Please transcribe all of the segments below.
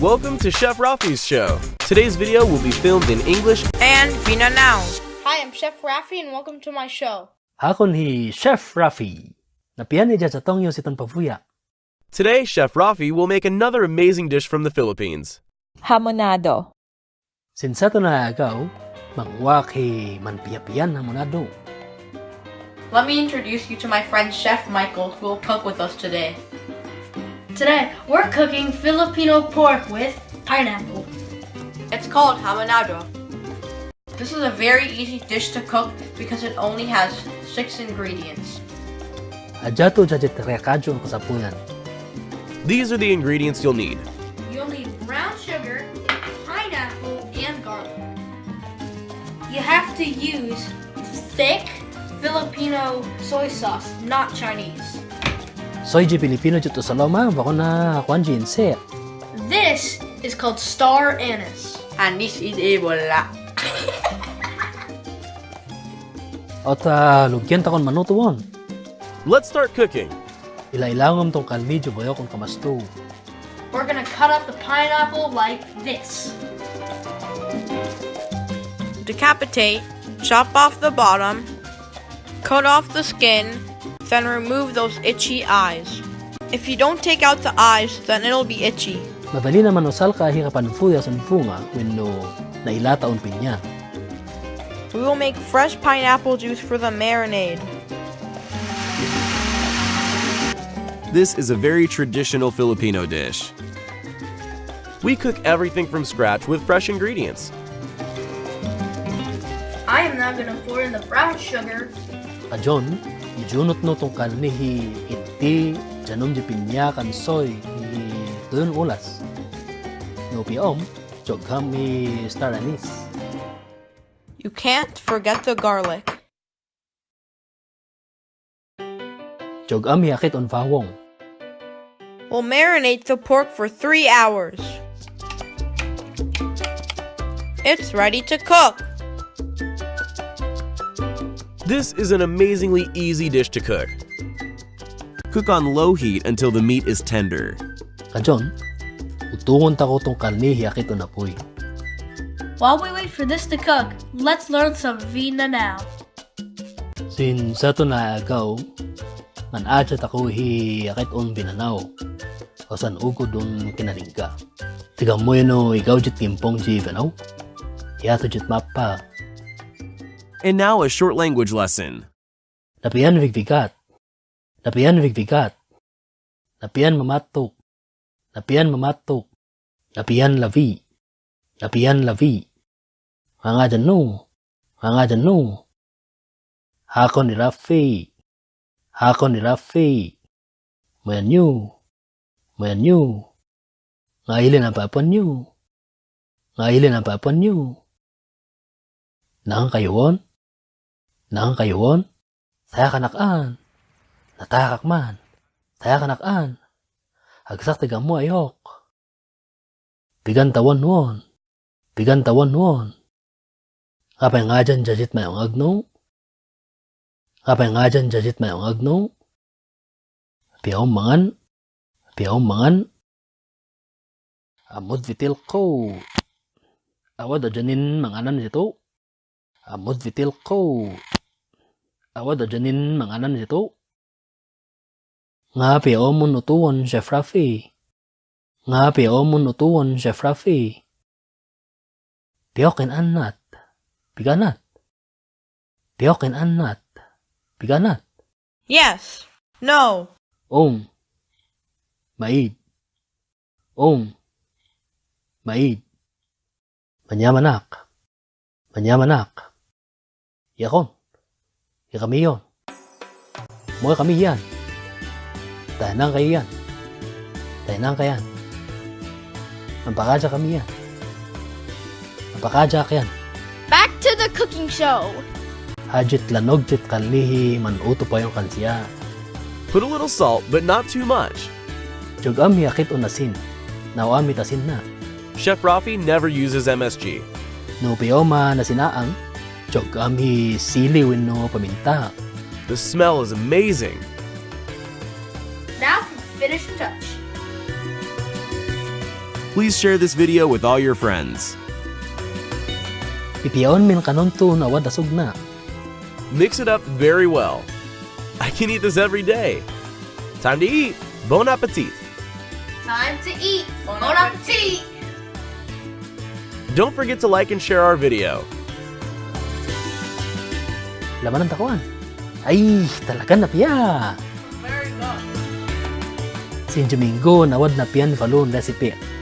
Welcome to Chef Rafi's show. Today's video will be filmed in English and Vinanaw. Hi, I'm Chef Rafi and welcome to my show. Hakon hi Chef Rafi. Napian ni sa tongyo si ton pavuya. Today, Chef Rafi will make another amazing dish from the Philippines. Hamonado. Sinsa to na agaw, mangwak hi manpiyapiyan hamonado. Let me introduce you to my friend Chef Michael, who will cook with us today. Today, we're cooking Filipino pork with pineapple. It's called Hamonado. This is a very easy dish to cook because it only has 6 ingredients. Adyato jajit rekadyo ang kasapunan. These are the ingredients you'll need. You'll need brown sugar, pineapple, and garlic. You have to use thick Filipino soy sauce, not Chinese. Soy ji Pilipino jito sa loma, bako na kwan ji inse. This is called star anise. And this is Ebola. Ota lugyan takon manutuwon. Let's start cooking. Ilailangom tong kalmidyo bayo kung kamasto. We're gonna cut up the pineapple like this. Decapitate, chop off the bottom, cut off the skin, then remove those itchy eyes. If you don't take out the eyes, then it'll be itchy. Madali naman usal ka hirapan fuya sa funga wenno nailata on pinya. We will make fresh pineapple juice for the marinade. This is a very traditional Filipino dish. We cook everything from scratch with fresh ingredients. I am now gonna pour in the brown sugar. Kajon, ijunot no tong kalni hi inti janom ji pinya kan soy hi tuyon ulas. No piom, jogham hi star anise. You can't forget the garlic. Jogam hi akit on fawong. We'll marinate the pork for 3 hours. It's ready to cook. This is an amazingly easy dish to cook. Cook on low heat until the meat is tender. Kajon, utungon ta ko tong kalni hi akit on apoy. While we wait for this to cook, let's learn some Vinanaw. Sin sa to na agaw, man adya ako hi akit on Vinanaw. O san ugo don kinalinga. Tiga mo no ikaw jit timpong ji Vinanaw. Yato jit mapa. And now a short language lesson. Napian vigvigat. Napian vigvigat. Napian mamatok. Napian mamatok. Napian lavi. Napian lavi. Nga dyan no. Nga dyan no. Hakon ni Rafi. Hakon ni Rafi. Mayanyu. Mayanyu. Ngailin ang papan nyo. Ngailin ang papan nyo. Nang kayuon? Nang kayuon? Saya kanakaan. Natakak man. Saya kanakaan. Hagsak tiga mo ayok. Pigan tawan won. Pigan tawan won. Kapay nga dyan jajit mayong agno? Kapay nga dyan jajit mayong agno? Piyaw mangan? Piyaw mangan? Amod vitil ko. Awad adyanin manganan dito. Amod vitil ko. Awad adyanin manganan dito. Nga piyaw mo nutuwan, Chef Rafi. Nga piyaw mo nutuwan, Chef Rafi. Piyaw kin anat. Piganat. Piyaw kin anat. Piganat. Yes. No. Maid. Maid. Manyamanak. Manyamanak. Yakon. Yakami yon. Moy kami yan. Tahanang kayo yan. Tahanang kayan. Mampakadya kami yan. Mampakadya kayan. Back to the cooking show. Hajit lanog jit kanlihi manuto pa yung kansiya. Put a little salt, but not too much. Jogam yakit unasin. Nawamit asin na. Chef Rafi never uses MSG. No pioma na sinaang. Jogam hi siliwin no paminta. The smell is amazing. Now for the finishing touch. Please share this video with all your friends. Pipiyaon min kanon to na awad asog na. Mix it up very well. I can eat this every day. Time to eat. Bon appetit. Time to eat. Bon appetit. Don't forget to like and share our video. Laman ang takuan. Ay, talaga na piya. Very good. Sin Domingo nawad na piyan falun recipe.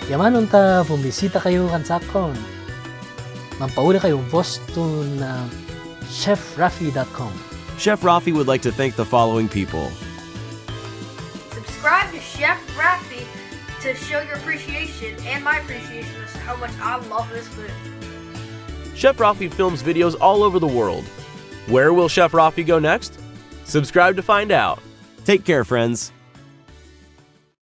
Yamanon ta bumisita kayo kansakon. Mampauli kayong Boston na chefrafi.com. Chef Rafi would like to thank the following people. Subscribe to Chef Rafi to show your appreciation and my appreciation as to how much I love this food. Chef Rafi films videos all over the world. Where will Chef Rafi go next? Subscribe to find out. Take care, friends.